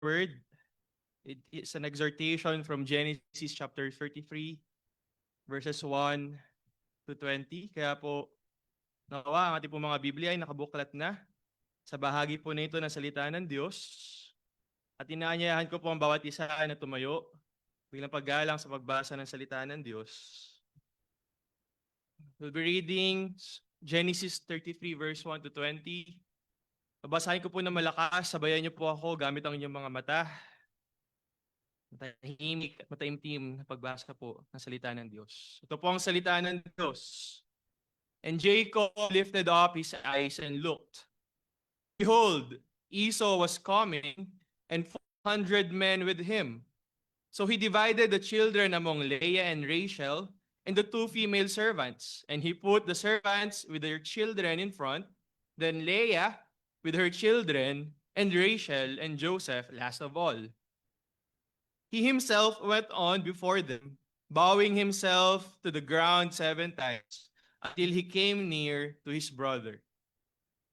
word. It's an exhortation from Genesis chapter 33, verses 1 to 20. Kaya po, nawa ang ating po mga Biblia ay nakabuklat na sa bahagi po na ito ng salita ng Diyos. At inaanyayahan ko po ang bawat isa na tumayo bilang paggalang sa pagbasa ng salita ng Diyos. We'll be reading Genesis 33 verse 1 to 20. Babasahin ko po na malakas, sabayan niyo po ako gamit ang inyong mga mata. Matahimik at mataimtim na pagbasa po ng salita ng Diyos. Ito po ang salita ng Diyos. And Jacob lifted up his eyes and looked. Behold, Esau was coming, and 400 men with him. So he divided the children among Leah and Rachel, and the two female servants. And he put the servants with their children in front, then Leah with her children, and Rachel and Joseph last of all. He himself went on before them, bowing himself to the ground 7 times, until he came near to his brother.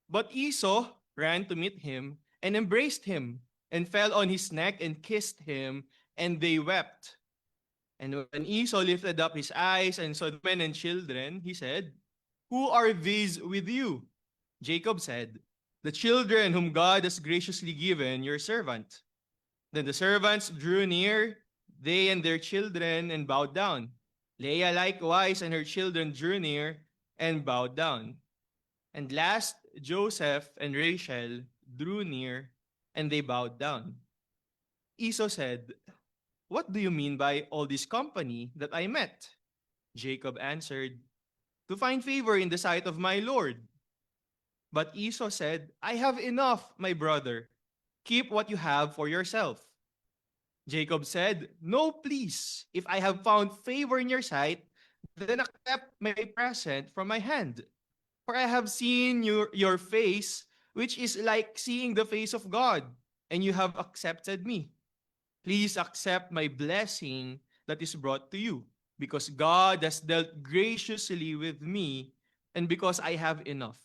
But Esau ran to meet him, and embraced him, and fell on his neck and kissed him, and they wept. And when Esau lifted up his eyes and saw the men and children, he said, "Who are these with you?" Jacob said, "The children whom God has graciously given your servant." Then the servants drew near, they and their children, and bowed down. Leah likewise and her children drew near and bowed down. And last, Joseph and Rachel drew near, and they bowed down. Esau said, "What do you mean by all this company that I met?" Jacob answered, "To find favor in the sight of my Lord." But Esau said, "I have enough, my brother. Keep what you have for yourself." Jacob said, "No, please. If I have found favor in your sight, then accept my present from my hand. For I have seen your face, which is like seeing the face of God, and you have accepted me. Please accept my blessing that is brought to you, because God has dealt graciously with me, and because I have enough."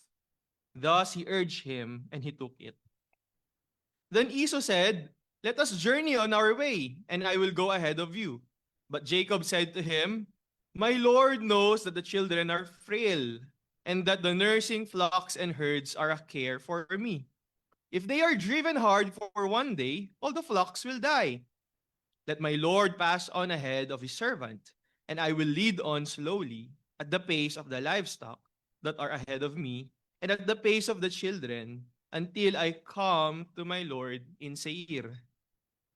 Thus he urged him, and he took it. Then Esau said, "Let us journey on our way, and I will go ahead of you." But Jacob said to him, "My Lord knows that the children are frail, and that the nursing flocks and herds are a care for me. If they are driven hard for one day, all the flocks will die. Let my Lord pass on ahead of his servant, and I will lead on slowly at the pace of the livestock that are ahead of me, and at the pace of the children, until I come to my Lord in Seir."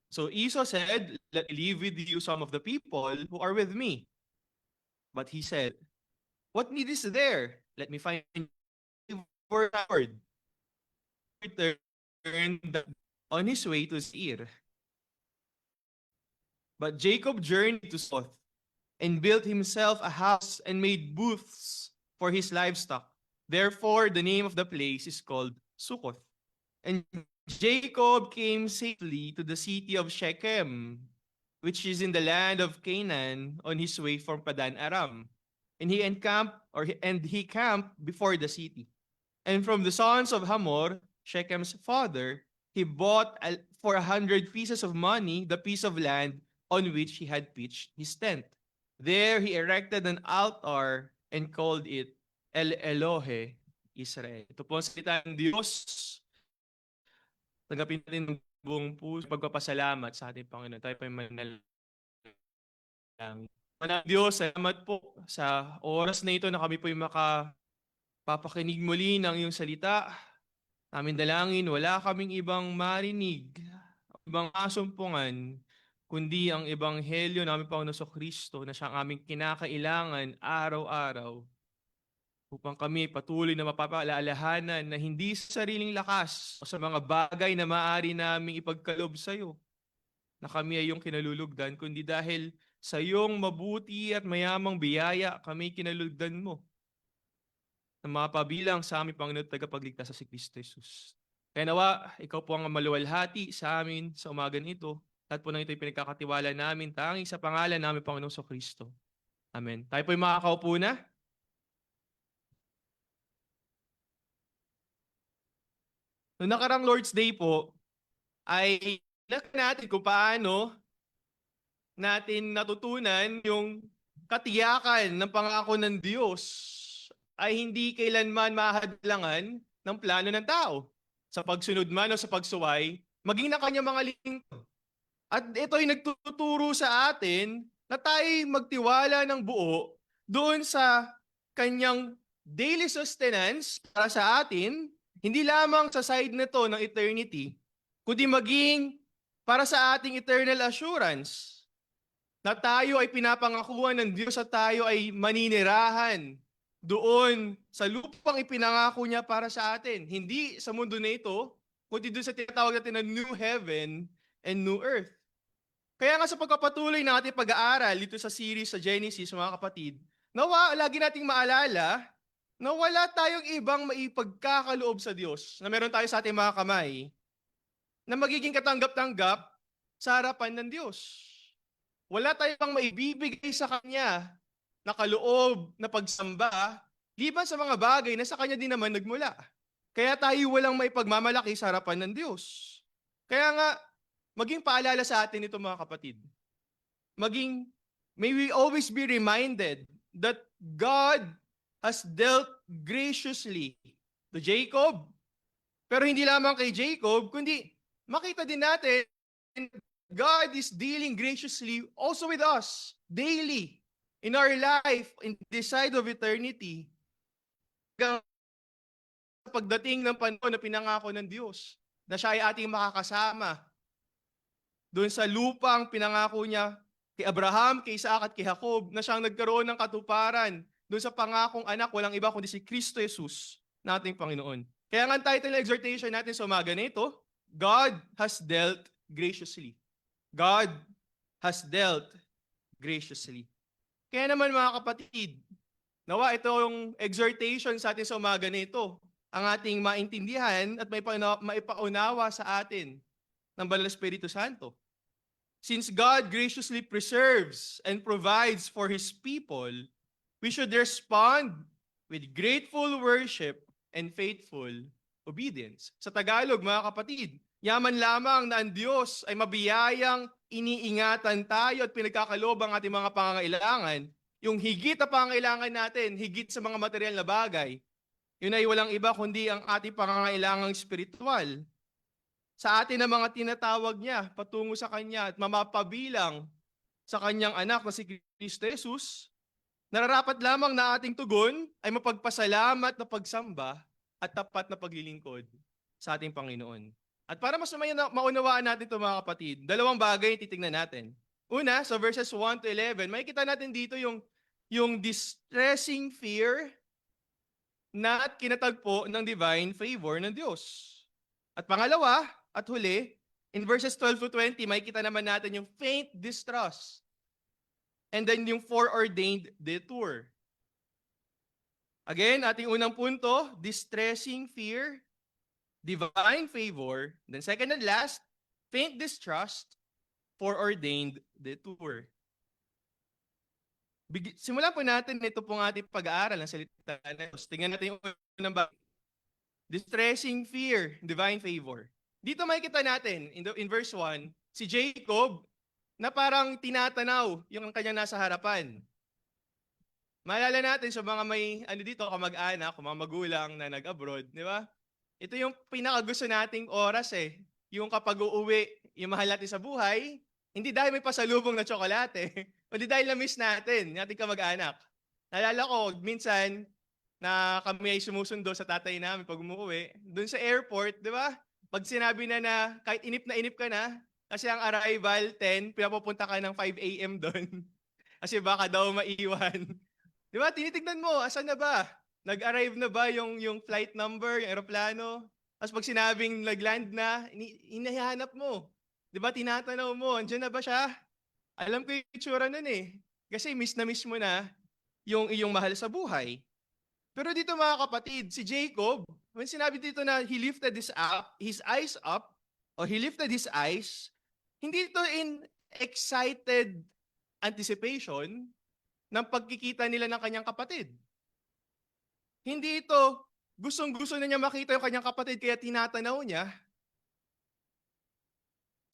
So Esau said, "Let me leave with you some of the people who are with me." But he said, "What need is there? Let me find favor, Lord." Returned on his way to Seir. But Jacob journeyed to Succoth, and built himself a house and made booths for his livestock. Therefore, the name of the place is called Succoth. And Jacob came safely to the city of Shechem, which is in the land of Canaan, on his way from Padan Aram. And he camped before the city. And from the sons of Hamor, Shechem's father, he bought for 100 pieces of money the piece of land on which he had pitched his tent. There he erected an altar and called it El Elohe Israel. Ito po ang salita ng Diyos. Tanggapin natin ng buong puso pagpapasalamat sa ating Panginoon. Tayo pa yung manalangin. Manang Diyos, salamat po sa oras na ito na kami po yung makapapakinig muli ng iyong salita. Namin dalangin, wala kaming ibang marinig, ibang asumpungan, kundi ang ebanghelyo namin Panginoon Kristo na siyang aming kinakailangan araw-araw upang kami patuloy na mapapaalalahanan na hindi sa sariling lakas o sa mga bagay na maaari naming ipagkaloob sa iyo na kami ay iyong kinalulugdan, kundi dahil sa iyong mabuti at mayamang biyaya kami kinalulugdan mo na mapabilang sa aming Panginoon at tagapagligtas sa si Kristo Jesus. Kaya nawa, ikaw po ang maluwalhati sa amin sa umagan ito. At po nang ito'y pinagkakatiwala namin tanging sa pangalan namin Panginoon sa Kristo. Amen. Tayo po'y makakaupo na. Noong nakarang Lord's Day po, ay natin kung paano natin natutunan yung katiyakan ng pangako ng Diyos ay hindi kailanman mahadlangan ng plano ng tao sa pagsunod man o sa pagsuway, maging na kanyang mga lingkod. At ito ay nagtuturo sa atin na tayo magtiwala ng buo doon sa kanyang daily sustenance para sa atin, hindi lamang sa side na to ng eternity, kundi maging para sa ating eternal assurance na tayo ay pinapangakuan ng Diyos at tayo ay maninirahan doon sa lupang ipinangako niya para sa atin. Hindi sa mundo na ito, kundi doon sa tinatawag natin na new heaven and new earth. Kaya nga sa pagpapatuloy ng ating pag-aaral dito sa series sa Genesis, mga kapatid, nawa, lagi nating maalala na wala tayong ibang maipagkakaloob sa Diyos na meron tayo sa ating mga kamay na magiging katanggap-tanggap sa harapan ng Diyos. Wala tayong maibibigay sa Kanya na kaloob na pagsamba liban sa mga bagay na sa Kanya din naman nagmula. Kaya tayo walang maipagmamalaki sa harapan ng Diyos. Kaya nga, maging paalala sa atin ito mga kapatid. May we always be reminded that God has dealt graciously to Jacob. Pero hindi lamang kay Jacob, kundi makita din natin God is dealing graciously also with us daily in our life, in this side of eternity. Pagdating ng panahon na pinangako ng Diyos, na siya ay ating makakasama doon sa lupang pinangako niya kay Abraham, kay Isaac at kay Jacob, na siyang nagkaroon ng katuparan doon sa pangakong anak, walang iba kundi si Kristo Jesus na ating Panginoon. Kaya nga ang title ng exhortation natin sa umaga na ito, God has dealt graciously. God has dealt graciously. Kaya naman mga kapatid, nawa ito yung exhortation sa atin sa umaga na ito, ang ating maintindihan at maipaunawa sa atin ng Banal na Espiritu Santo. Since God graciously preserves and provides for His people, we should respond with grateful worship and faithful obedience. Sa Tagalog, mga kapatid, yaman lamang na ang Diyos ay mabiyayang iniingatan tayo at pinagkakaloob ang ating mga pangangailangan, yung higit na pangangailangan natin, higit sa mga material na bagay, yun ay walang iba kundi ang ating pangangailangang spiritual. Sa atin ang mga tinatawag niya patungo sa Kanya at mamapabilang sa Kanyang anak na si Kristo Jesus, nararapat lamang na ating tugon ay mapagpasalamat na pagsamba at tapat na paglilingkod sa ating Panginoon. At para mas maunawaan natin ito mga kapatid, dalawang bagay titingnan natin. Una, sa verses 1 to 11, makikita natin dito yung distressing fear na kinatagpo ng divine favor ng Diyos. At pangalawa, at huli, in verses 12 to 20, makikita naman natin yung faint distrust. And then yung foreordained detour. Again, ating unang punto, distressing fear, divine favor. Then second and last, faint distrust, foreordained detour. Simulan po natin ito pong ating pag-aaral ng salita ng Diyos. Tingnan natin yung unang bagay. Distressing fear, divine favor. Dito makikita natin, in verse 1, si Jacob na parang tinatanaw yung kanyang nasa harapan. Maalala natin sa mga may kamag-anak, mga magulang na nag-abroad, di ba? Ito yung pinakagusto nating oras yung kapag uuwi, yung mahal natin sa buhay, hindi dahil may pasalubong na tsokolate, kundi dahil na-miss natin, ating kamag-anak. Naalala ko, minsan, na kami ay sumusundo sa tatay namin pag umuwi, doon sa airport, di ba? Pag sinabi na kahit inip na inip ka na, kasi ang arrival 10, pinapupunta ka ng 5 a.m. doon. Kasi baka daw maiwan. Di ba? Tinitignan mo, asan na ba? Nag-arrive na ba yung flight number, yung aeroplano? Tapos pag sinabing nag-land na, hinahanap mo. Di ba? Tinatanaw mo, andyan na ba siya? Alam ko yung itsura nun Kasi miss na miss mo na yung iyong mahal sa buhay. Pero dito mga kapatid, si Jacob, when sinabi dito na he lifted his eyes up, or he lifted his eyes, hindi ito in excited anticipation ng pagkikita nila ng kanyang kapatid. Hindi ito gustong-gusto na niya makita yung kanyang kapatid kaya tinatanaw niya.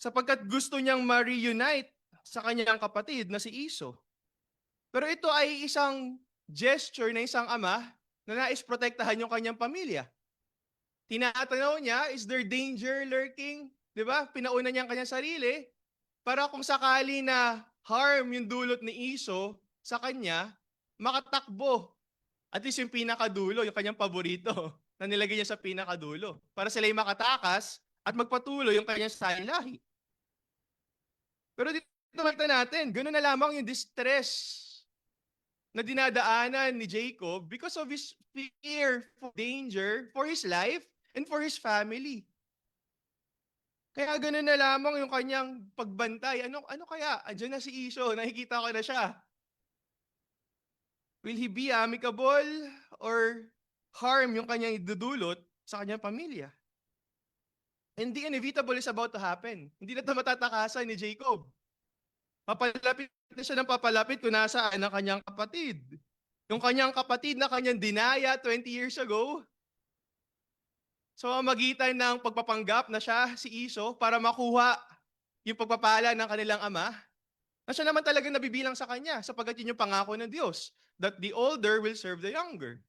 sapagkat gusto niyang ma-reunite sa kanyang kapatid na si Esau. Pero ito ay isang gesture ng isang ama na nais protektahan yung kanyang pamilya. Tinatanaw niya, is there danger lurking? Di ba? Pinauna niya ang kanyang sarili para kung sakali na harm yung dulot ni Esau sa kanya, makatakbo. At least yung pinakadulo, yung kanyang paborito, na nilagay niya sa pinakadulo. Para sila yung makatakas at magpatuloy yung kanyang saling lahi. Pero dito makita natin, ganoon na lamang yung distress na dinadaanan ni Jacob because of his fear for danger for his life and for his family. Kaya ganoon na lamang yung kanyang pagbantay. Ano kaya? Andiyan na si Esau, nakikita ko na siya. Will he be amicable or harm yung kanyang idudulot sa kanyang pamilya? And the inevitable is about to happen. Hindi na ito matatakasan ni Jacob. Papalapit na siya ng papalapit kung nasaan ang kanyang kapatid. Yung kanyang kapatid na kanyang dinaya 20 years ago. So magitan ng pagpapanggap na siya, si Esau, para makuha yung pagpapala ng kanilang ama, na siya naman talagang nabibilang sa kanya sapagkat yun yung pangako ng Diyos, that the older will serve the younger.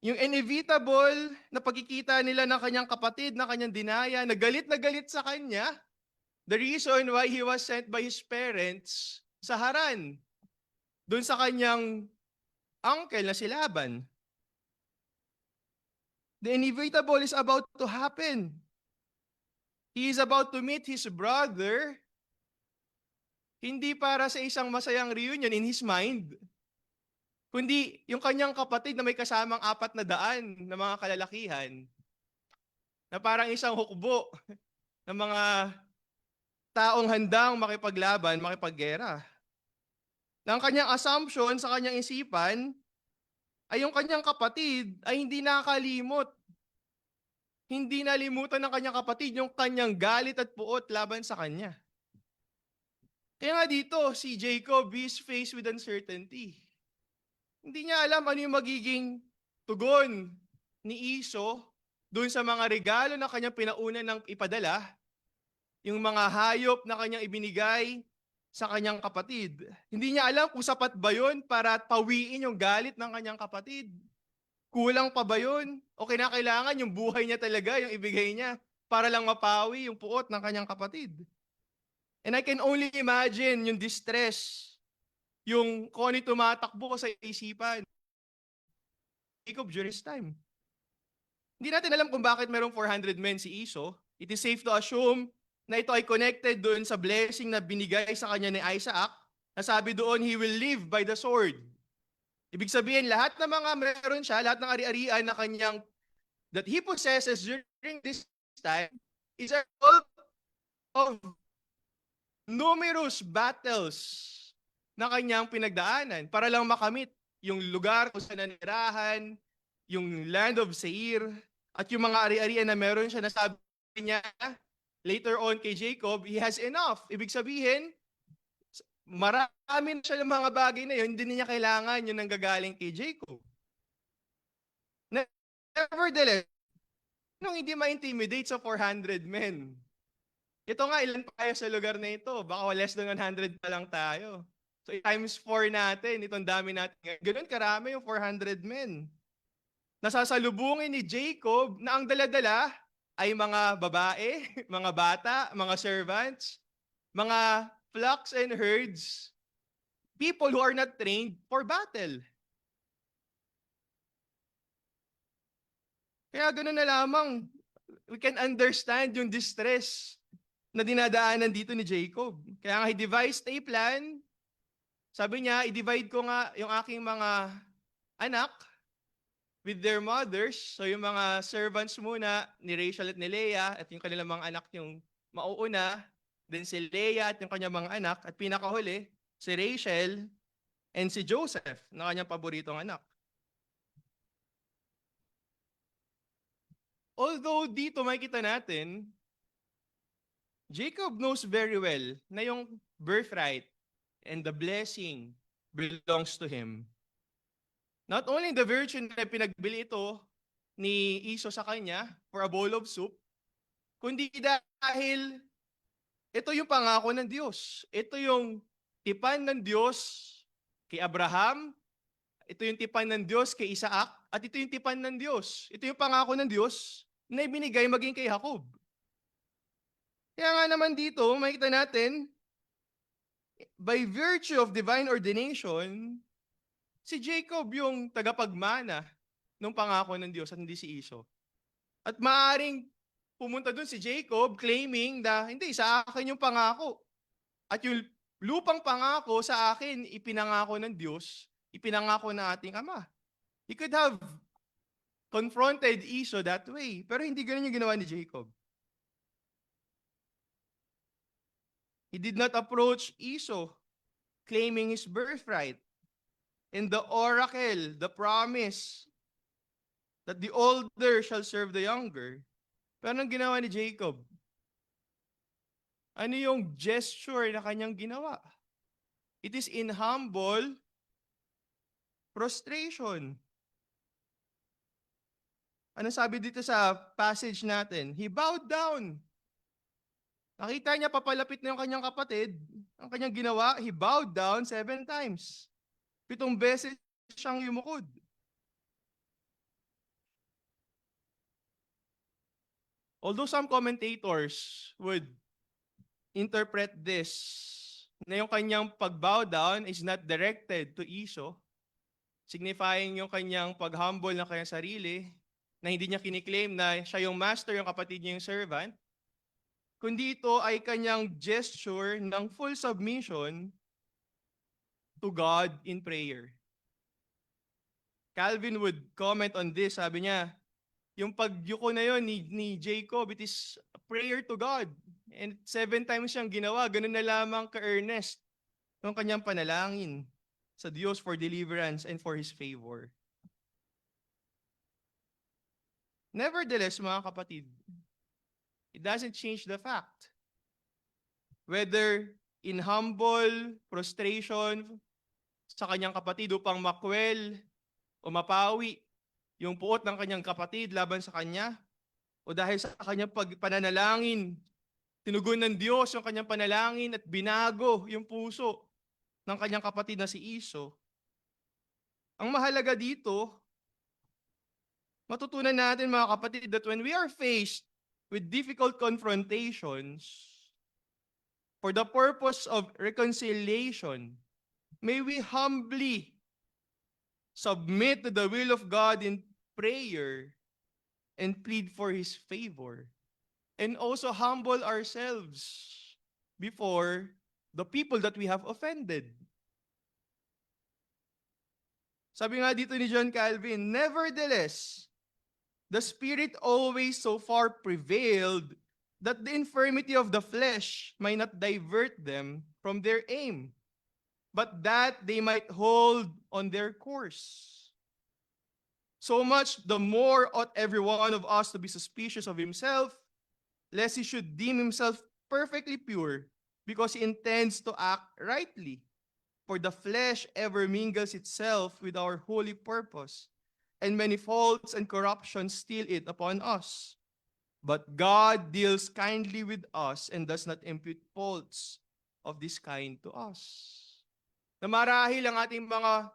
Yung inevitable na pagkikita nila ng kanyang kapatid na kanyang dinaya, na galit sa kanya, the reason why he was sent by his parents sa Haran, doon sa kanyang uncle na si Laban. The inevitable is about to happen. He is about to meet his brother, hindi para sa isang masayang reunion in his mind, kundi yung kanyang kapatid na may kasamang 400 na mga kalalakihan, na parang isang hukbo ng mga taong handang makipaglaban, makipaggera. Na ang kanyang assumption sa kanyang isipan ay yung kanyang kapatid ay hindi nakakalimot. Hindi nalimutan ng kanyang kapatid yung kanyang galit at puot laban sa kanya. Kaya nga dito, si Jacob is faced with uncertainty. Hindi niya alam ano yung magiging tugon ni Esau doon sa mga regalo na kanyang pinauna ng ipadala, yung mga hayop na kanyang ibinigay sa kanyang kapatid. Hindi niya alam kung sapat ba yun para pawiin yung galit ng kanyang kapatid. Kulang pa ba yun? O kinakailangan yung buhay niya talaga, yung ibigay niya, para lang mapawi yung puot ng kanyang kapatid. And I can only imagine yung distress, yung kung ano tumatakbo ko sa isipan. Jacob during his time. Hindi natin alam kung bakit merong 400 men si Esau. It is safe to assume na ito ay connected doon sa blessing na binigay sa kanya ni Isaac, na sabi doon, he will live by the sword. Ibig sabihin, lahat ng mga meron siya, lahat ng ari-arian na kanyang, that he possesses during this time, is a result of numerous battles na kanyang pinagdaanan para lang makamit yung lugar kung saan nanirahan, yung land of Seir, at yung mga ari-arian na meron siya, na sabi niya later on kay Jacob, he has enough. Ibig sabihin, marami na siya ng mga bagay na yun, hindi niya kailangan yung nanggagaling kay Jacob. Nevertheless, nung hindi ma-intimidate sa 400 men, ito nga, ilan pa tayo sa lugar na ito? Baka less than 100 pa lang tayo. So times 4 natin, itong dami natin. Ganun karami yung 400 men. Nasasalubungin ni Jacob na ang dala-dala ay mga babae, mga bata, mga servants, mga flocks and herds, people who are not trained for battle. Kaya ganoon na lamang, we can understand yung distress na dinadaanan dito ni Jacob. Kaya nga, he devised a plan. Sabi niya, i-divide ko nga yung aking mga anak with their mothers. So yung mga servants muna ni Rachel at ni Leah, at yung kanilang mga anak yung mauuna, then si Leah at yung kanyang mga anak, at pinakahuli, si Rachel and si Joseph, na kanyang paboritong anak. Although dito makikita natin, Jacob knows very well na yung birthright and the blessing belongs to him. Not only the virgin na pinagbili ito ni Esau sa kanya for a bowl of soup, kundi dahil ito yung pangako ng Diyos. Ito yung tipan ng Diyos kay Abraham, ito yung tipan ng Diyos kay Isaac, at ito yung tipan ng Diyos. Ito yung pangako ng Diyos na ibinigay maging kay Jacob. Kaya nga naman dito, makikita natin, by virtue of divine ordination, si Jacob yung tagapagmana ng pangako ng Diyos at hindi si Esau. At maaring pumunta dun si Jacob claiming na hindi, sa akin yung pangako. At yung lupang pangako sa akin, ipinangako ng Diyos, ipinangako ng ating Ama. He could have confronted Esau that way. Pero hindi ganun yung ginawa ni Jacob. He did not approach Esau claiming his birthright. And the oracle, the promise that the older shall serve the younger. Pero anong ginawa ni Jacob? Ano yung gesture na kanyang ginawa? It is in humble prostration. Ano sabi dito sa passage natin? He bowed down. Nakita niya papalapit na yung kanyang kapatid. Ang kanyang ginawa, he bowed down 7 times. 7 beses siyang yumukod. Although some commentators would interpret this na yung kanyang pag-bow down is not directed to Esau, signifying yung kanyang pag-humble ng kanyang sarili, na hindi niya kiniklaim na siya yung master, yung kapatid niya yung servant, kundi ito ay kanyang gesture ng full submission to God in prayer. Calvin would comment on this, sabi niya, yung pagyuko na yon ni Jacob, it is a prayer to God. And 7 times siyang ginawa, ganun na lamang ka-earnest ng kanyang panalangin sa Diyos for deliverance and for His favor. Nevertheless, mga kapatid, it doesn't change the fact. Whether in humble prostration sa kanyang kapatid upang makwel o mapawi yung puot ng kanyang kapatid laban sa kanya, o dahil sa kanyang pananalangin, tinugon ng Diyos yung kanyang panalangin at binago yung puso ng kanyang kapatid na si Esau. Ang mahalaga dito, matutunan natin mga kapatid that when we are faced with difficult confrontations for the purpose of reconciliation, may we humbly submit to the will of God in prayer and plead for His favor. And also humble ourselves before the people that we have offended. Sabi nga dito ni John Calvin, nevertheless, the Spirit always so far prevailed that the infirmity of the flesh might not divert them from their aim, but that they might hold on their course. So much the more ought every one of us to be suspicious of himself, lest he should deem himself perfectly pure, because he intends to act rightly. For the flesh ever mingles itself with our holy purpose, and many faults and corruptions steal it upon us. But God deals kindly with us and does not impute faults of this kind to us. Na marahil ang ating mga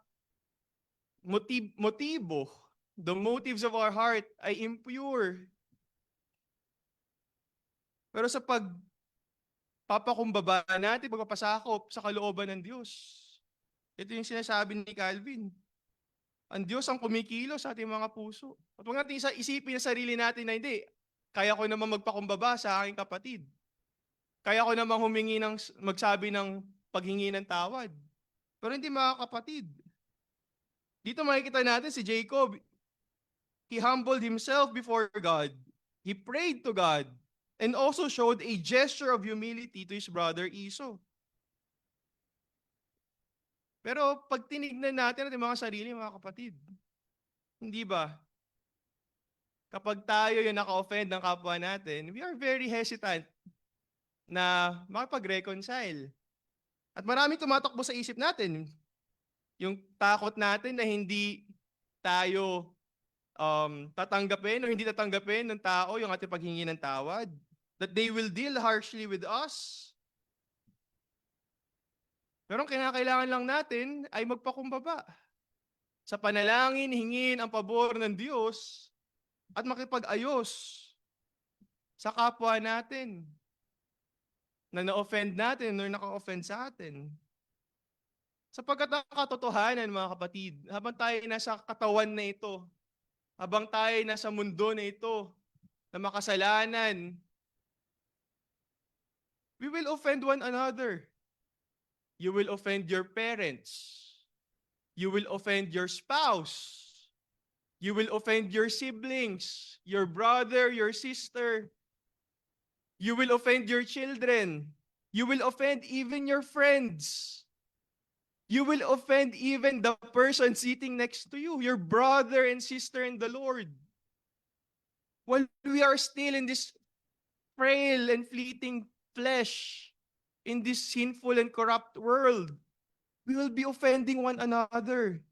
motibo, the motives of our heart ay impure. Pero sa pagpapakumbaba natin, pagpapasakop sa kalooban ng Diyos, ito yung sinasabi ni Calvin. Ang Diyos ang kumikilo sa ating mga puso. At huwag natin isipin sa sarili natin na hindi, kaya ko naman magpakumbaba sa aking kapatid. Kaya ko naman magsabi ng paghingi ng tawad. Pero hindi, mga kapatid. Dito makikita natin si Jacob, he humbled himself before God. He prayed to God and also showed a gesture of humility to his brother Esau. Pero pag tinignan natin ating mga sarili, mga kapatid, hindi ba? Kapag tayo yung naka-offend ng kapwa natin, we are very hesitant na makipag-reconcile. At maraming tumatakbo sa isip natin. Yung takot natin na hindi tayo tatanggapin o hindi tatanggapin ng tao yung ating paghingi ng tawad. that they will deal harshly with us. Pero ang kinakailangan lang natin ay magpakumbaba. Sa panalangin, hingin ang pabor ng Diyos at makipag-ayos sa kapwa natin na na-offend natin or naka-offend sa atin. Sapagkat ang katotohanan, mga kapatid, habang tayo nasa katawan na ito, habang tayo nasa mundo na ito, na makasalanan, we will offend one another. You will offend your parents. You will offend your spouse. You will offend your siblings, your brother, your sister. You will offend your children. You will offend even your friends. You will offend even the person sitting next to you, your brother and sister in the Lord. While we are still in this frail and fleeting flesh, in this sinful and corrupt world, we will be offending one another.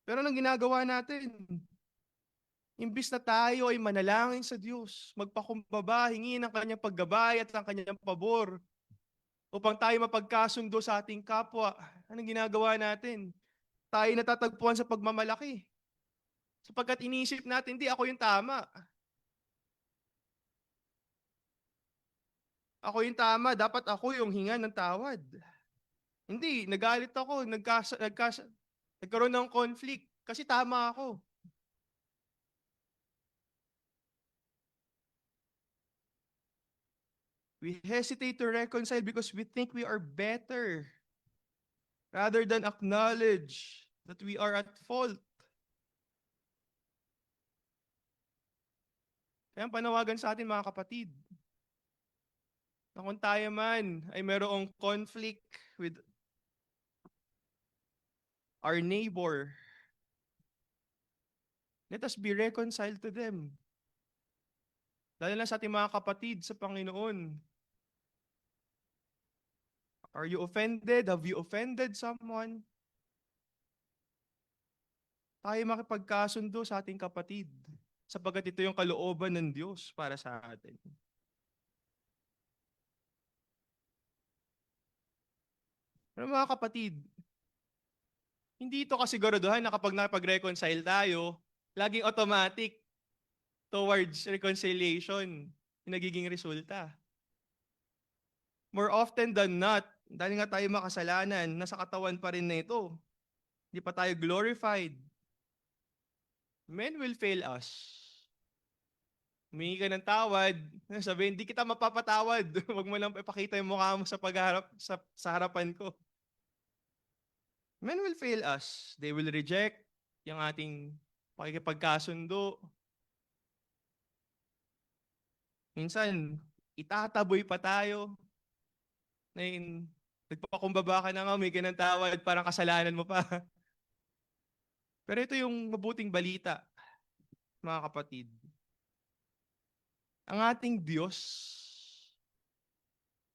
Pero anong ginagawa natin? Imbis na tayo ay manalangin sa Diyos, magpakumbaba, hingin ang kanyang paggabay at ang kanyang pabor upang tayo mapagkasundo sa ating kapwa. Anong ginagawa natin? Tayo natatagpuan sa pagmamalaki. Sapagkat iniisip natin, hindi ako yung tama. Ako yung tama, dapat ako yung hinga ng tawad. Hindi, nagalit ako, nagkaroon ng conflict kasi tama ako. We hesitate to reconcile because we think we are better rather than acknowledge that we are at fault. Kaya ang panawagan sa atin, mga kapatid, na kung tayo man ay mayroong conflict with our neighbor, let us be reconciled to them. Lalo na sa ating mga kapatid sa Panginoon. Are you offended? Have you offended someone? Tayo makipagkasundo sa ating kapatid, sapagkat ito yung kalooban ng Diyos para sa atin. Pero mga kapatid, hindi ito kasiguraduhan na kapag nakapag-reconcile tayo, laging automatic towards reconciliation yung nagiging resulta. More often than not, dahil nga tayo makasalanan, nasa katawan pa rin na ito. Hindi pa tayo glorified. Men will fail us. Humingi ka ng tawad, sabihin, hindi kita mapapatawad. Huwag mo lang ipakita yung mukha mo sa pagharap sa harapan ko. Men will fail us. They will reject yung ating pakikipagkasundo. Minsan, itataboy pa tayo. Nagpapakumbaba ka na nga, may ka ng tawad, parang kasalanan mo pa. Pero ito yung mabuting balita, mga kapatid. Ang ating Diyos,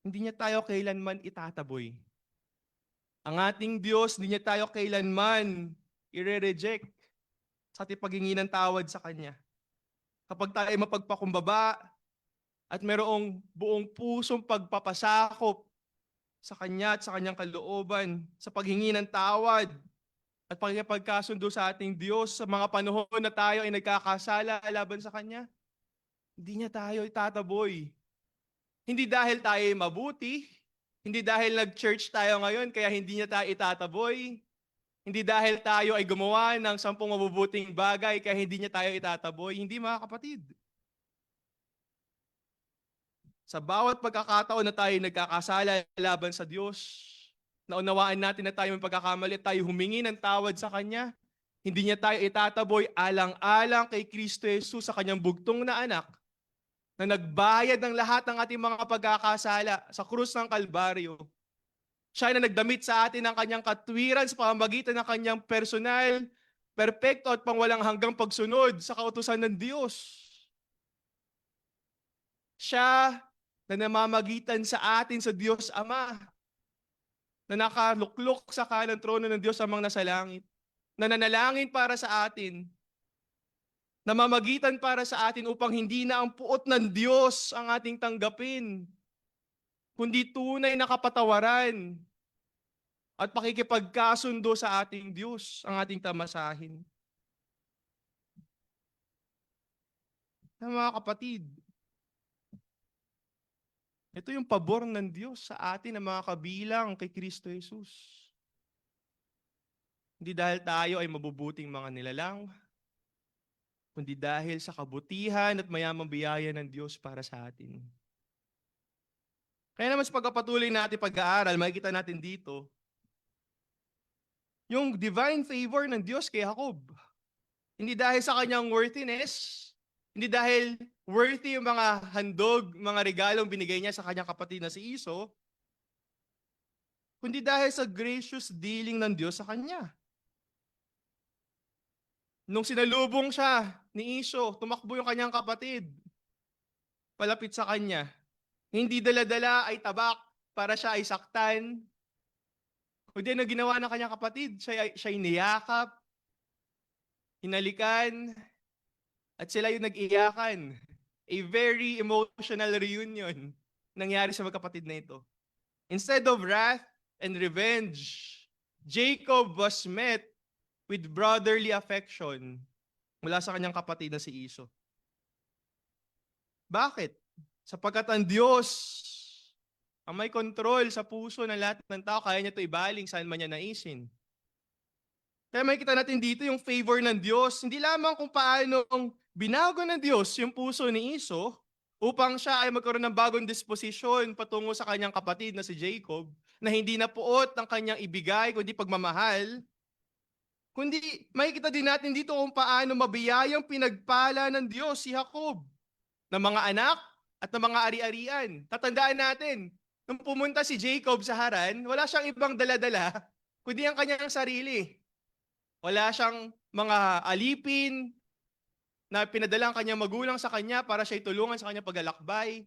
hindi niya tayo kailanman itataboy. Ang ating Diyos, hindi niya tayo kailanman i-reject sa ating paghingi ng tawad sa Kanya. Kapag tayo mapagpakumbaba at mayroong buong pusong pagpapasakop sa Kanya at sa Kanyang kalooban, sa paghingi ng tawad at pagkakasundo sa ating Diyos sa mga panahon na tayo ay nagkakasala laban sa Kanya, hindi niya tayo itataboy. Hindi dahil tayo mabuti, hindi dahil nag-church tayo ngayon kaya hindi niya tayo itataboy, hindi dahil tayo ay gumawa ng 10 mabubuting bagay kaya hindi niya tayo itataboy. Hindi, mga kapatid. Sa bawat pagkakataon na tayo nagkakasala laban sa Diyos, naunawaan natin na tayo may pagkakamali at tayo humingi ng tawad sa Kanya, hindi niya tayo itataboy alang-alang kay Kristo Jesus sa Kanyang bugtong na anak na nagbayad ng lahat ng ating mga pagkakasala sa krus ng Kalbaryo. Siya na nagdamit sa atin ng Kanyang katwiran sa pamamagitan ng Kanyang personal, perpekto at pangwalang hanggang pagsunod sa kautusan ng Diyos. Siya na namamagitan sa atin sa Diyos Ama, na nakaluklok sa kanang trono ng Diyos amang nasa langit, na nanalangin para sa atin. namamagitan para sa atin upang hindi na ang puot ng Diyos ang ating tanggapin, kundi tunay na kapatawaran at pakikipagkasundo sa ating Diyos ang ating tamasahin. Mga kapatid, ito yung pabor ng Diyos sa atin na mga kabilang kay Kristo Jesus. Hindi dahil tayo ay mabubuting mga nilalang, kundi dahil sa kabutihan at mayamang biyaya ng Diyos para sa atin. Kaya naman sa pagpapatuloy natin pag-aaral, makikita natin dito yung divine favor ng Diyos kay Jacob. Hindi dahil sa kanyang worthiness, hindi dahil worthy yung mga handog, mga regalong binigay niya sa kanyang kapatid na si Esau, kundi dahil sa gracious dealing ng Diyos sa kanya. Nung sinalubong siya ni Esau, tumakbo yung kanyang kapatid palapit sa kanya. Hindi dala-dala ay tabak para siya ay saktan. Kundi ano ginawa ng kanyang kapatid? Siya niyakap, hinalikan, at sila yung nag-iyakan. A very emotional reunion nangyari sa magkapatid na ito. Instead of wrath and revenge, Jacob was met with brotherly affection mula sa kanyang kapatid na si Esau. Bakit? Sapagkat ang Diyos ang may kontrol sa puso ng lahat ng tao, kaya niya ito ibaling saan man niya naisin. Kaya makikita natin dito yung favor ng Diyos, hindi lamang kung paano binago ng Diyos yung puso ni Esau upang siya ay magkaroon ng bagong disposisyon patungo sa kanyang kapatid na si Jacob, na hindi na puot ang kanyang ibigay kundi pagmamahal, kundi makikita din natin dito kung paano mabiyayang pinagpala ng Diyos si Jacob ng mga anak at ng mga ari-arian. Tatandaan natin, nung pumunta si Jacob sa Haran, wala siyang ibang dala-dala, kundi ang kanyang sarili. Wala siyang mga alipin na pinadala ang kanyang magulang sa kanya para siya tulungan sa kanyang paglalakbay.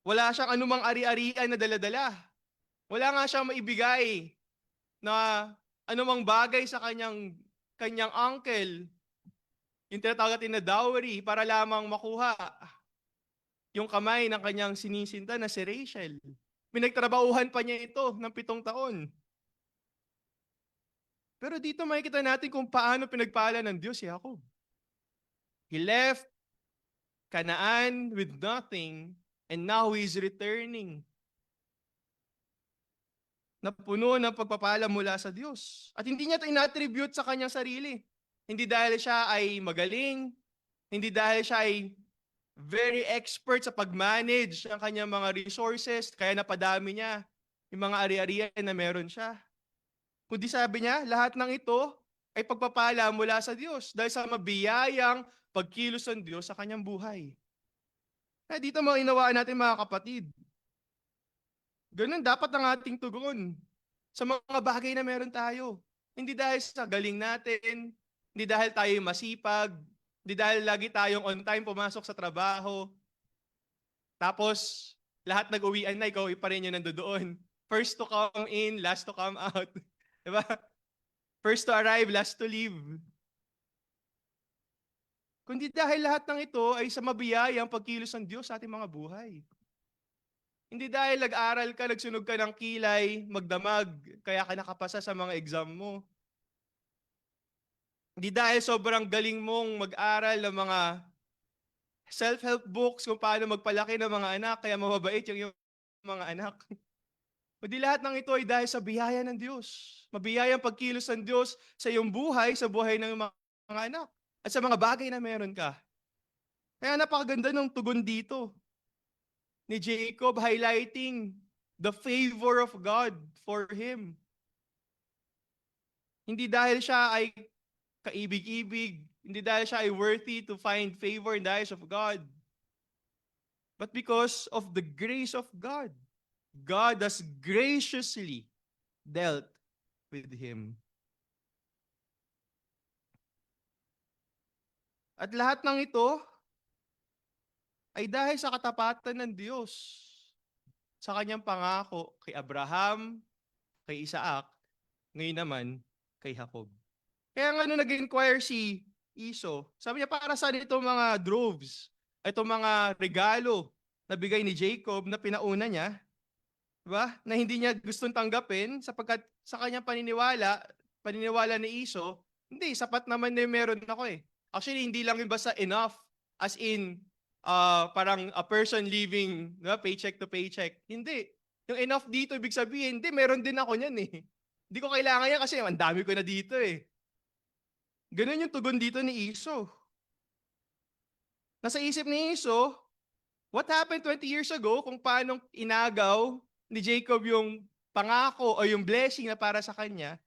Wala siyang anumang ari-arian na dala-dala. Wala nga siyang maibigay na anumang bagay sa kanyang uncle, yung tinatawag natin na dowry, para lamang makuha yung kamay ng kanyang sinisinta na si Rachel. Pinagtrabahuhan pa niya ito ng 7 taon. Pero dito makikita natin kung paano pinagpala ng Diyos si Jacob. He left Canaan with nothing and now he is returning. Napuno ng pagpapala mula sa Diyos. At hindi niya ito inattribute sa kanyang sarili. Hindi dahil siya ay magaling, hindi dahil siya ay very expert sa pag-manage ng kanyang mga resources, kaya napadami niya yung mga ari-arian na meron siya. Kundi sabi niya, lahat ng ito ay pagpapala mula sa Diyos dahil sa mabiyayang pagkilos ng Diyos sa kanyang buhay. Kaya dito mainawaan natin mga kapatid, ganun dapat ang ating tugon sa mga bagay na meron tayo. Hindi dahil sa galing natin, hindi dahil tayo masipag, hindi dahil lagi tayong on time pumasok sa trabaho. Tapos, lahat nag-uwian na, ikaw pa rin yung nandoon. First to come in, last to come out. Diba? First to arrive, last to leave. Kundi dahil lahat ng ito ay sa mabiyayang pagkilos ng Diyos sa ating mga buhay. Hindi dahil nag-aral ka, nagsunog ka ng kilay, magdamag, kaya ka nakapasa sa mga exam mo. Hindi dahil sobrang galing mong mag-aral ng mga self-help books kung paano magpalaki ng mga anak, kaya mababait yung mga anak. Kundi lahat ng ito ay dahil sa biyaya ng Diyos. Mabiyayang pagkilos ng Diyos sa iyong buhay, sa buhay ng mga anak, at sa mga bagay na meron ka. Kaya napakaganda ng tugon dito ni Jacob, highlighting the favor of God for him. Hindi dahil siya ay kaibig-ibig, hindi dahil siya ay worthy to find favor in the eyes of God, but because of the grace of God. God has graciously dealt with him. At lahat ng ito ay dahil sa katapatan ng Diyos sa kanyang pangako kay Abraham, kay Isaac, ngayon naman kay Jacob. Kaya nga nung nag-inquire si Esau. Sabi niya, para saan itong mga droves, itong mga regalo na bigay ni Jacob na pinauna niya, diba? Na hindi niya gustong tanggapin sapagkat sa kanyang paniniwala ni Esau, hindi, sapat naman na yung meron ako eh. Actually, hindi lang yung basta enough, as in, parang a person living, diba, paycheck to paycheck. Hindi. Yung enough dito, ibig sabihin, hindi, meron din ako niyan eh. Hindi ko kailangan yan kasi ang dami ko na dito eh. Ganun yung tugon dito ni Esau. Nasa isip ni Esau, what happened 20 years ago kung paano inagaw ni Jacob yung pangako o yung blessing na para sa kanya,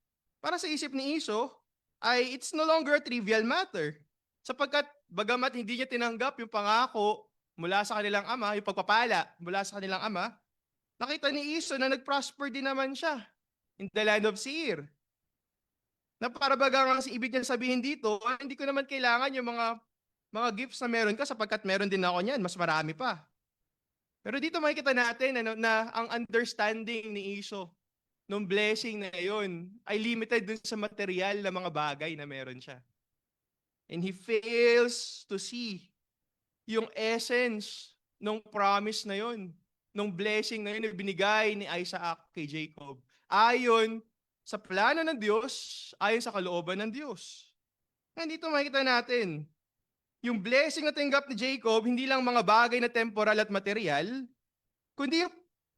para sa isip ni Esau, ay it's no longer a trivial matter. Sapagkat bagamat hindi niya tinanggap yung pangako mula sa kanilang ama, yung pagpapala mula sa kanilang ama, nakita ni Esau na nag-prosper din naman siya in the land of Seir. Na para bagang ibig niya sabihin dito, hindi ko naman kailangan yung mga gifts na meron ka sapagkat meron din ako niyan, mas marami pa. Pero dito makikita natin na ang understanding ni Esau nung blessing na yon ay limited dun sa material na mga bagay na meron siya. And he fails to see yung essence ng promise na yon, nung blessing na yun na binigay ni Isaac kay Jacob. Ayon sa plano ng Diyos, ayon sa kalooban ng Diyos. Ngayon dito makikita natin, yung blessing na tinggap ni Jacob, hindi lang mga bagay na temporal at material, kundi yung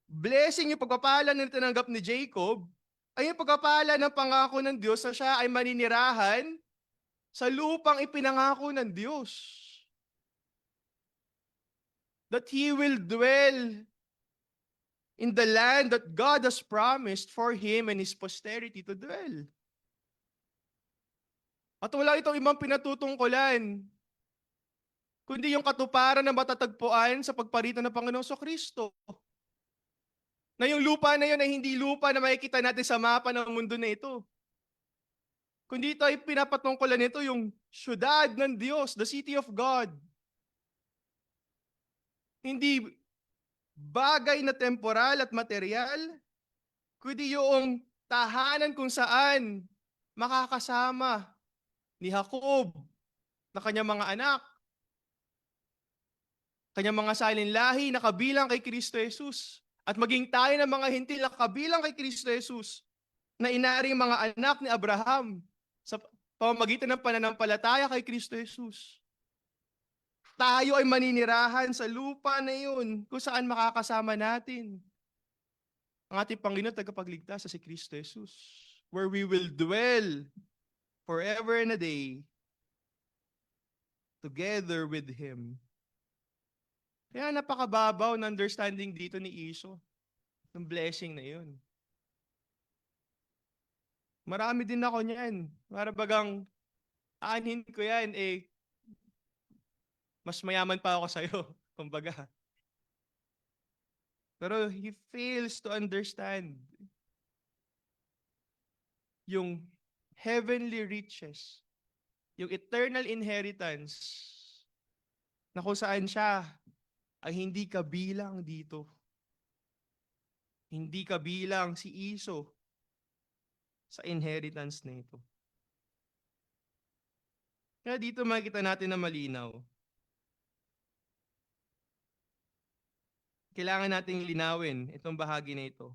blessing, yung pagpapala na tinanggap ni Jacob, ay yung pagpapala ng pangako ng Diyos na siya ay maninirahan sa lupang ipinangako ng Diyos. That he will dwell in the land that God has promised for him and his posterity to dwell. At wala itong ibang pinatutungkulan, kundi yung katuparan na matatagpuan sa pagparitan ng Panginoong Kristo. Na yung lupa na yun ay hindi lupa na makikita natin sa mapa ng mundo na ito. Kundi ito ay pinapatungkulan nito yung syudad ng Diyos, the city of God. Hindi bagay na temporal at material, kundi yung tahanan kung saan makakasama ni Jacob na kanyang mga anak, kanyang mga salinlahi na kabilang kay Kristo Jesus, at maging tayo ng mga hintil na kabilang kay Kristo Jesus, na inaring mga anak ni Abraham sa pamamagitan ng pananampalataya kay Kristo Jesus. Tayo ay maninirahan sa lupa na yun kung saan makakasama natin ang ating Panginoon at tagapagligtas sa si Kristo Jesus, where we will dwell forever and a day together with Him. Kaya napakababaw na understanding dito ni Esau ng blessing na yun. Marami din ako niyan. Para bagang aanhin ko yan, mas mayaman pa ako sa'yo, kumbaga. Pero he fails to understand yung heavenly riches, yung eternal inheritance, na kung saan siya ay hindi kabilang dito. Hindi kabilang si Esau sa inheritance na ito. Kaya dito makikita natin na malinaw. Kailangan nating linawin itong bahagi na ito.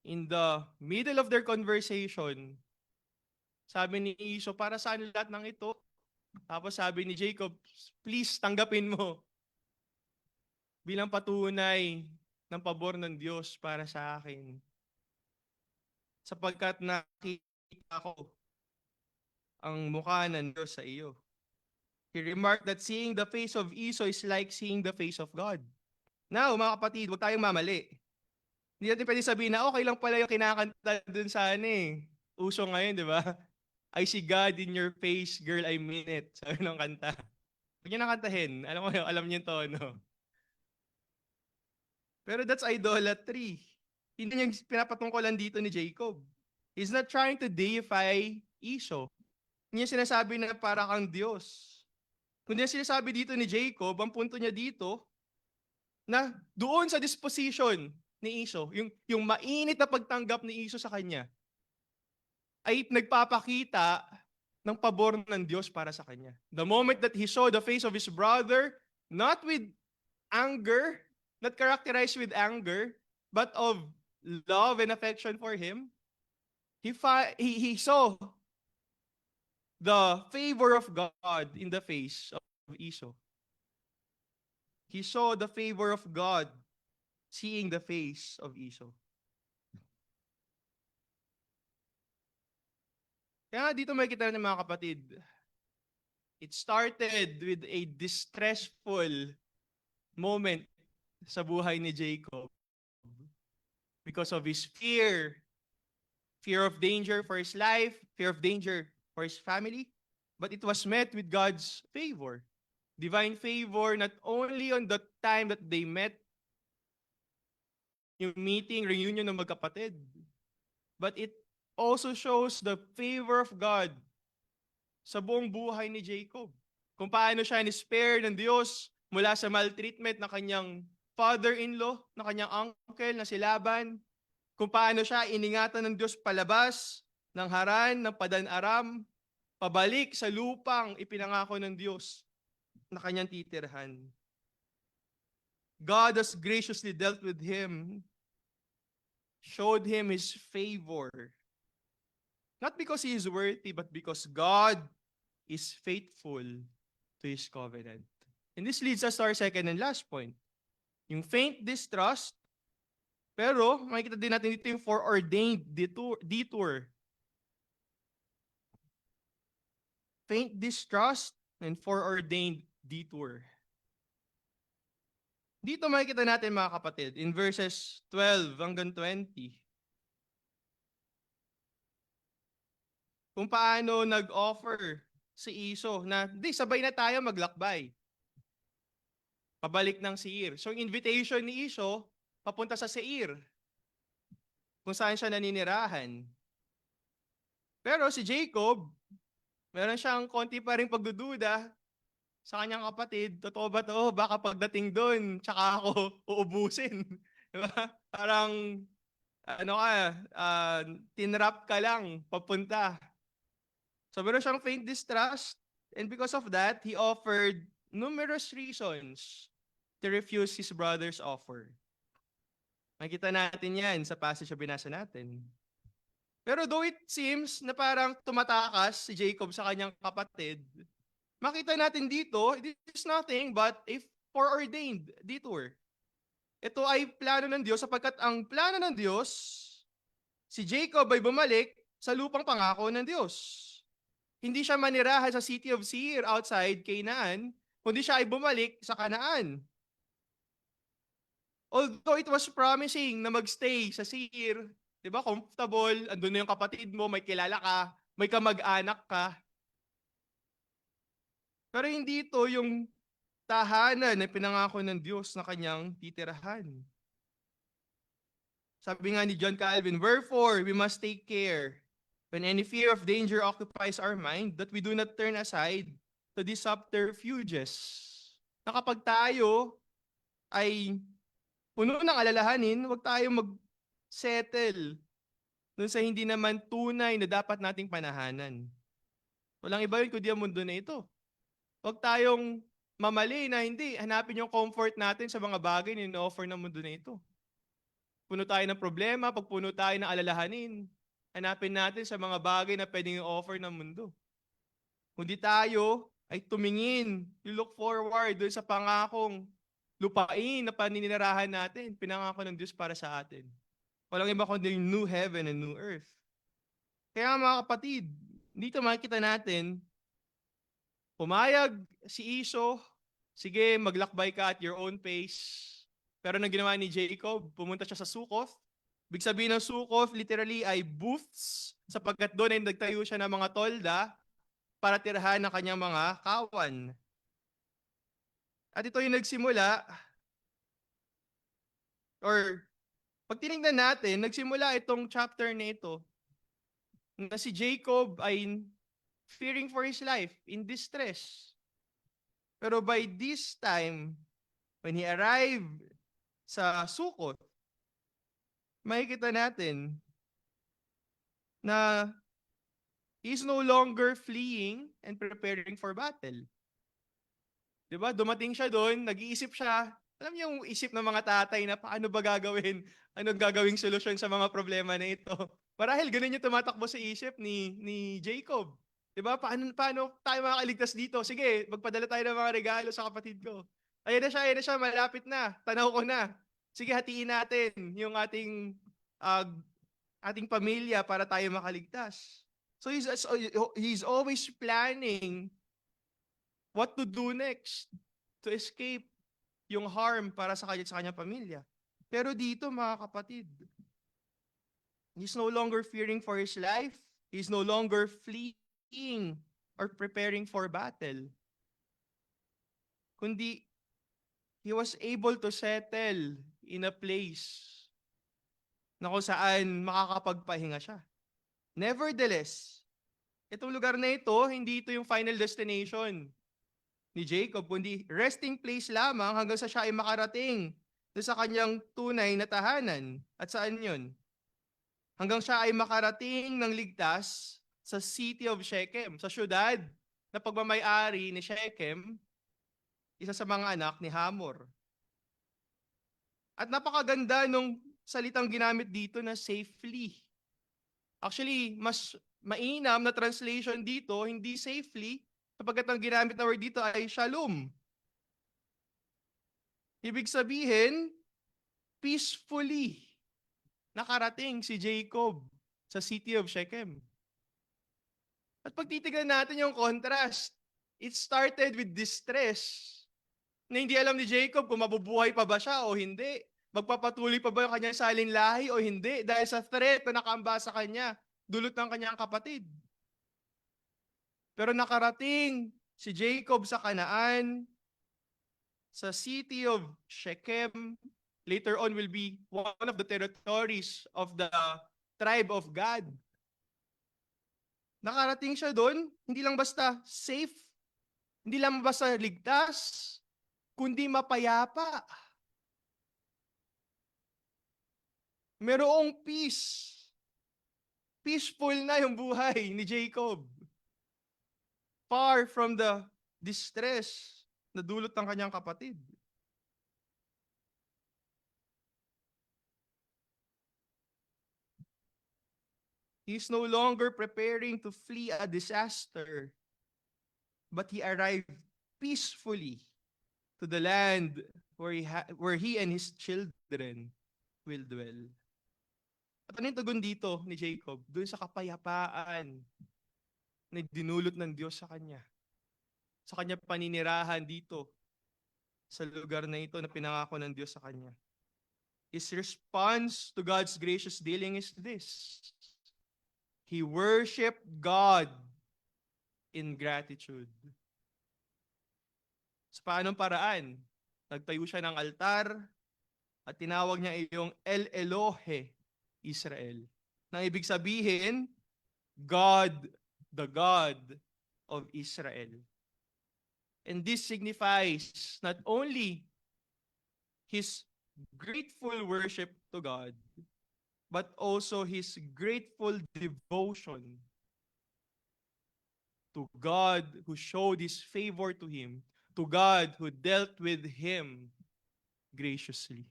In the middle of their conversation, sabi ni Esau, para saan lahat ng ito? Tapos sabi ni Jacob, please tanggapin mo bilang patunay ng pabor ng Diyos para sa akin. Sapagkat nakita ko ang mukha ng Diyos sa iyo. He remarked that seeing the face of Esau is like seeing the face of God. Now, mga kapatid, huwag tayong mamali. Hindi natin pwede sabihin na okay lang pala yung kinakanta dun sa uso ngayon, di ba? I see God in your face, girl, I mean it. Sabi ng kanta. Huwag niyo nakantahin. Alam niyo yung tono. Pero that's idolatry. Hindi niya pinapatungkulan dito ni Jacob. He's not trying to deify Esau. Hindi niya sinasabi na para kang Diyos. Kundi niya sinasabi dito ni Jacob, ang punto niya dito, na doon sa disposition ni Esau, yung mainit na pagtanggap ni Esau sa kanya, ay nagpapakita ng pabor ng Diyos para sa kanya. The moment that he saw the face of his brother, not with anger, not characterized with anger, but of love and affection for him, he saw the favor of God in the face of Esau. He saw the favor of God seeing the face of Esau. Kaya dito makikita ng mga kapatid, it started with a distressful moment sa buhay ni Jacob because of his fear of danger for his life, fear of danger for his family, but it was met with God's favor. Divine favor not only on the time that they met, yung meeting, reunion ng magkapatid, but it also shows the favor of God sa buong buhay ni Jacob. Kung paano siya ni-spare ng Diyos mula sa maltreatment ng kanyang father-in-law, ng kanyang uncle na si Laban, kung paano siya iningatan ng Diyos palabas ng Haran, ng Padan-aram, pabalik sa lupang ipinangako ng Diyos na kanyang titirhan. God has graciously dealt with him, showed him his favor. Not because he is worthy, but because God is faithful to his covenant. And this leads us to our second and last point. Yung faint distrust, pero makikita din natin dito yung foreordained detour. Faint distrust and foreordained detour. Dito makikita natin mga kapatid, in verses 12 hanggang 20, kung paano nag-offer si Esau na, di, sabay na tayo maglakbay. Pabalik ng Seir. So, yung invitation ni Esau, papunta sa Seir, kung saan siya naninirahan. Pero si Jacob, meron siyang konti pa rin pagdududa sa kanyang kapatid. Totoo ba to? Baka pagdating doon, tsaka ako uubusin. Diba? Parang, tinrap ka lang, papunta. So meron siyang faint distrust, and because of that, he offered numerous reasons to refuse his brother's offer. Makita natin yan sa passage na binasa natin. Pero though it seems na parang tumatakas si Jacob sa kanyang kapatid, makita natin dito, it is nothing but a foreordained detour. Ito ay plano ng Diyos sapagkat ang plano ng Diyos, si Jacob ay bumalik sa lupang pangako ng Diyos. Hindi siya manirahan sa city of Seir outside Canaan, kundi siya ay bumalik sa Canaan. Although it was promising na magstay sa Seir, di ba, comfortable, andun na yung kapatid mo, may kilala ka, may kamag-anak ka. Pero hindi ito yung tahanan na pinangako ng Diyos na kanyang titirahan. Sabi nga ni John Calvin, wherefore we must take care when any fear of danger occupies our mind, that we do not turn aside to these subterfuges. Na kapag tayo ay puno ng alalahanin, huwag tayo mag-settle dun sa hindi naman tunay na dapat nating panahanan. Walang iba yun kundi ang mundo na ito. Huwag tayong mamali na hindi, hanapin yung comfort natin sa mga bagay na ino-offer ng mundo na ito. Puno tayo ng problema, pag puno tayo ng alalahanin, hanapin natin sa mga bagay na pwedeng i-offer ng mundo. Kundi tayo ay tumingin, you look forward doon sa pangakong lupain na paninirahan natin, pinangako ng Diyos para sa atin. Walang iba kundi yung new heaven and new earth. Kaya mga kapatid, dito makikita natin, pumayag si Esau, sige, maglakbay ka at your own pace. Pero nang ginawa ni Jacob, pumunta siya sa Succoth. Ibig sabihin ng Succoth, literally ay booths, sapagkat doon ay nagtayo siya ng mga tolda para tirahan ng kanyang mga kawan. At ito yung nagsimula, or pag tinignan natin, nagsimula itong chapter na ito, na si Jacob ay fearing for his life, in distress. Pero by this time, when he arrived sa Succoth, makikita natin na He's no longer fleeing and preparing for battle. 'Di ba? Dumating siya doon, nag-iisip siya. Alam niyo yung isip ng mga tatay na paano ba gagawin? Ano gagawing solusyon sa mga problema na ito? Marahil ganun yung tumatakbo sa isip ni Jacob. 'Di ba? Paano tayo makakaligtas dito? Sige, magpadala tayo ng mga regalo sa kapatid ko. Ayan na siya, malapit na. Tanaw ko na. Sige, hatiin natin yung ah, ating pamilya para tayo makaligtas. So he's always planning what to do next to escape yung harm para sa kanyang pamilya. Pero dito mga kapatid, he's no longer fearing for his life. He's no longer fleeing or preparing for battle. Kundi he was able to settle in a place na kung saan makakapagpahinga siya. Nevertheless, itong lugar na ito, hindi ito yung final destination ni Jacob, kundi resting place lamang hanggang sa siya ay makarating doon sa kanyang tunay na tahanan. At saan yun? Hanggang siya ay makarating ng ligtas sa city of Shechem, sa syudad na pagmamay-ari ni Shechem, isa sa mga anak ni Hamor. At napakaganda nung salitang ginamit dito na safely. Actually, mas mainam na translation dito, hindi safely, sapagkat ang ginamit na word dito ay shalom. Ibig sabihin, peacefully nakarating si Jacob sa city of Shechem. At pag titignan natin yung contrast, it started with distress na hindi alam ni Jacob kung mabubuhay pa ba siya o hindi. Magpapatuloy pa ba yung kanyang salinlahi o hindi dahil sa threat na nakaamba sa kanya, dulot ng kanyang kapatid. Pero nakarating si Jacob sa Kanaan, sa city of Shechem, later on will be one of the territories of the tribe of Gad. Nakarating siya doon, hindi lang basta safe, hindi lang basta ligtas, kundi mapayapa. Merong peace. Peaceful na yung buhay ni Jacob. Far from the distress na dulot ng kanyang kapatid. He's no longer preparing to flee a disaster, but he arrived peacefully to the land where he and his children will dwell. At ano yung tugon dito ni Jacob? Doon sa kapayapaan na dinulot ng Diyos sa kanya. Sa kanya paninirahan dito sa lugar na ito na pinangako ng Diyos sa kanya. His response to God's gracious dealing is this. He worshiped God in gratitude. Sa paanong paraan? Nagtayo siya ng altar at tinawag niya iyong El Elohe Israel. Nang ibig sabihin, God, the God of Israel. And this signifies not only his grateful worship to God, but also his grateful devotion to God who showed his favor to him, to God who dealt with him graciously.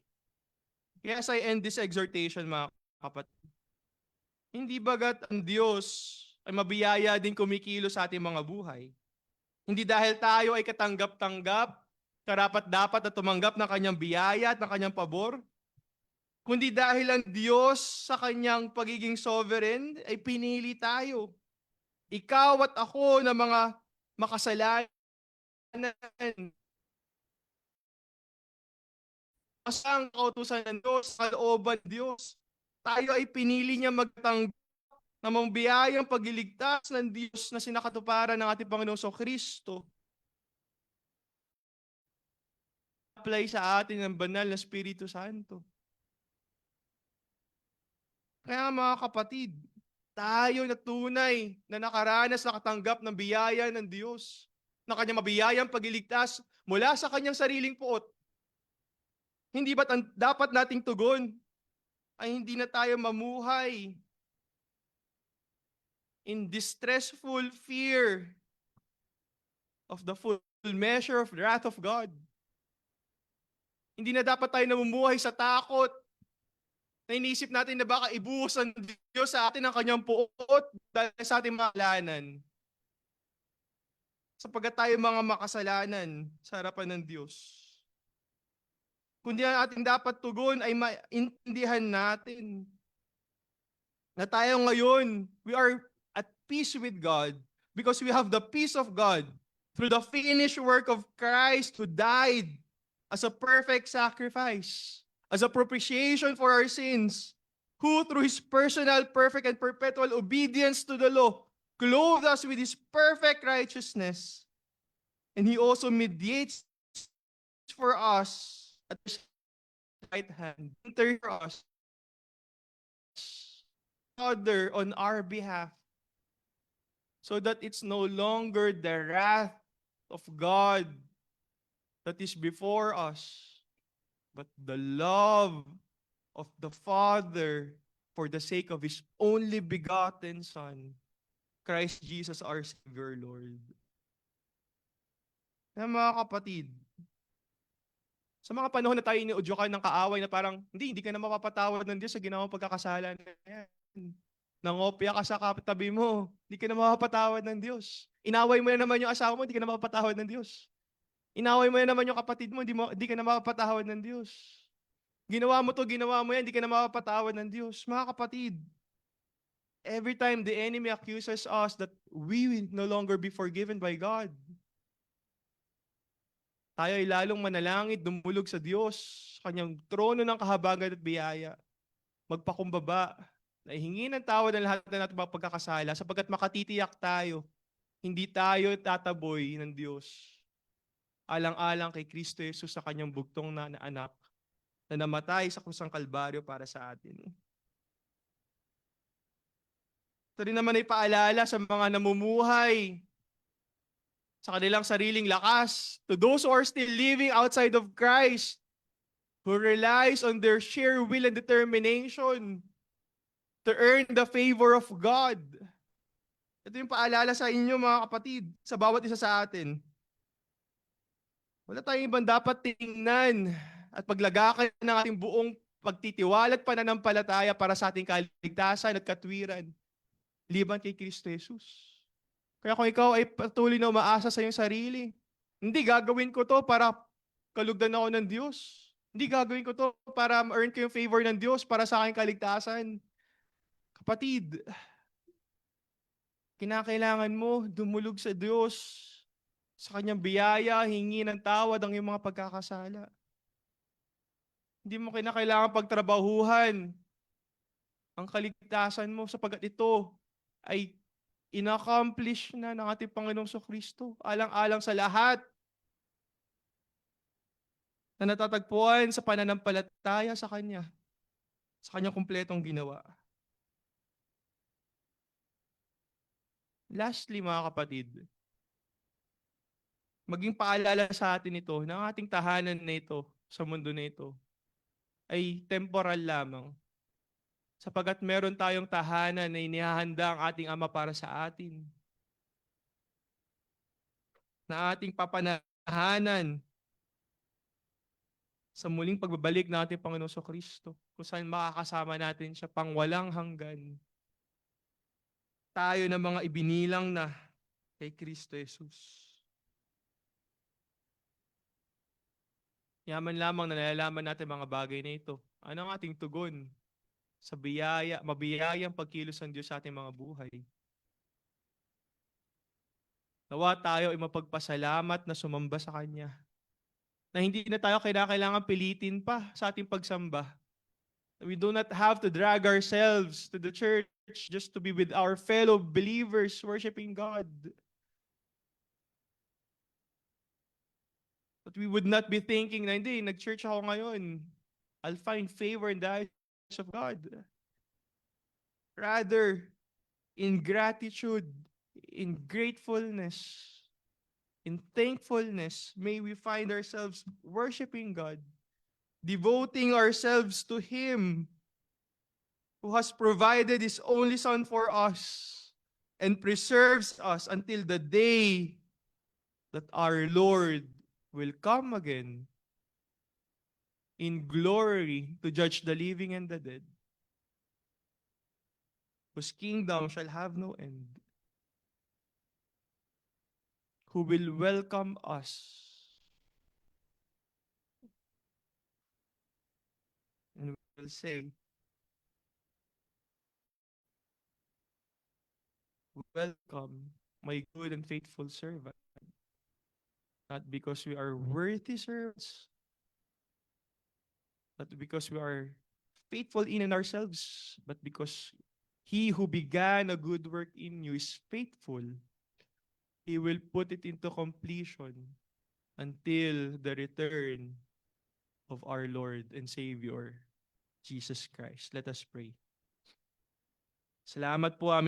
Kaya as I end this exhortation, mga kapatid, hindi bagat ang Diyos ay mabiyaya din kumikilo sa ating mga buhay. Hindi dahil tayo ay katanggap-tanggap, karapat-dapat na tumanggap ng kanyang biyaya at ng kanyang pabor, kundi dahil ang Diyos sa kanyang pagiging sovereign ay pinili tayo. Ikaw at ako na mga makasalanan, ang kautusan ng Diyos, kalooban ng Diyos, tayo ay pinili niya magtanggap na mambiyayang pagliligtas ng Diyos na sinakatuparan ng ating Panginoong Kristo. Apply sa atin ng banal na Espiritu Santo. Kaya mga kapatid, tayo na tunay na nakaranas na katanggap ng biyaya ng Diyos, na kanyang mabiyayang pagliligtas mula sa kanyang sariling puot. Hindi ba't dapat nating tugon ay hindi na tayo mamuhay in distressful fear of the full measure of the wrath of God. Hindi na dapat tayo namumuhay sa takot na iniisip natin na baka ibuhos ng Diyos sa atin ang kanyang puot dahil sa ating mga kasalanan. Sapagkat tayo mga makasalanan sa harapan ng Diyos. Kundi ang ating dapat tugon ay maintindihan natin na tayo ngayon, we are at peace with God because we have the peace of God through the finished work of Christ who died as a perfect sacrifice, as a propitiation for our sins, who through His personal, perfect, and perpetual obedience to the law, clothed us with His perfect righteousness. And He also mediates for us at His right hand, enter for us, Father on our behalf, so that it's no longer the wrath of God that is before us, but the love of the Father for the sake of His only begotten Son, Christ Jesus our Savior, Lord. Kaya mga kapatid, sa mga panahon na tayo iniudyokan ng kaaway na parang, hindi ka na mapapatawad ng Diyos sa ginawang pagkakasala na yan. Nangopya ka sa katabi mo, hindi ka na mapapatawad ng Diyos. Inaway mo na naman yung asawa mo, hindi ka na mapapatawad ng Diyos. Inaway mo na naman yung kapatid mo, hindi ka na mapapatawad ng Diyos. Ginawa mo to, ginawa mo yan, hindi ka na mapapatawad ng Diyos. Mga kapatid, every time the enemy accuses us that we will no longer be forgiven by God, tayo ay lalong manalangit, dumulog sa Diyos, kanyang trono ng kahabagan at biyaya. Magpakumbaba, na ihingi ng tawad ng lahat ng ating mga pagkakasala sapagkat makatitiyak tayo, hindi tayo tataboy ng Diyos. Alang-alang kay Kristo Jesus sa kanyang bugtong na anak na namatay sa krusang Kalbaryo para sa atin. Ito rin naman ay paalala sa mga namumuhay sa kanilang sariling lakas, to those who are still living outside of Christ, who relies on their sheer will and determination to earn the favor of God. Ito yung paalala sa inyo mga kapatid, sa bawat isa sa atin. Wala tayong ibang dapat tingnan at paglagakan ng ating buong pagtitiwala at pananampalataya para sa ating kaligtasan at katwiran, liban kay Kristo Jesus. Kaya kung ikaw ay patuloy na umaasa sa iyong sarili, hindi gagawin ko to para kalugdan ako ng Diyos. Hindi gagawin ko to para ma-earn ko yung favor ng Diyos para sa aking kaligtasan. Kapatid, kinakailangan mo dumulog sa Diyos, sa kanyang biyaya, hingi ng tawad ang iyong mga pagkakasala. Hindi mo kinakailangan pagtrabahuhan ang kaligtasan mo sapagkat ito ay in-accomplish na ng ating Panginoong Kristo alang-alang sa lahat na natatagpuan sa pananampalataya sa Kanya, sa Kanyang kumpletong ginawa. Lastly, mga kapatid, maging paalala sa atin ito na ang ating tahanan na ito, sa mundo na ito, ay temporal lamang. Sapagkat meron tayong tahanan na inihahanda ang ating Ama para sa atin. Na ating papanahanan sa muling pagbabalik ng ating Panginoon Kristo, kung saan makakasama natin siya pang walang hanggan. Tayo na mga ibinilang na kay Kristo Jesus. Yaman lamang na nalalaman natin mga bagay na ito. Ano ang ating tugon sa mabiyayang pagkilos ng Diyos sa ating mga buhay? Nawa tayo ay mapagpasalamat na sumamba sa Kanya. Na hindi na tayo kailangan pilitin pa sa ating pagsamba. We do not have to drag ourselves to the church just to be with our fellow believers worshiping God. But we would not be thinking na hindi, nag-church ako ngayon. I'll find favor in the eyes of God. Rather, in gratitude, in gratefulness, in thankfulness, may we find ourselves worshiping God, devoting ourselves to Him who has provided His only Son for us, and preserves us until the day that our Lord will come again in glory to judge the living and the dead, whose kingdom shall have no end, who will welcome us and will say, "Welcome, my good and faithful servant," not because we are worthy servants, not because we are faithful in and ourselves, but because He who began a good work in you is faithful. He will put it into completion until the return of our Lord and Savior, Jesus Christ. Let us pray. Salamat po aming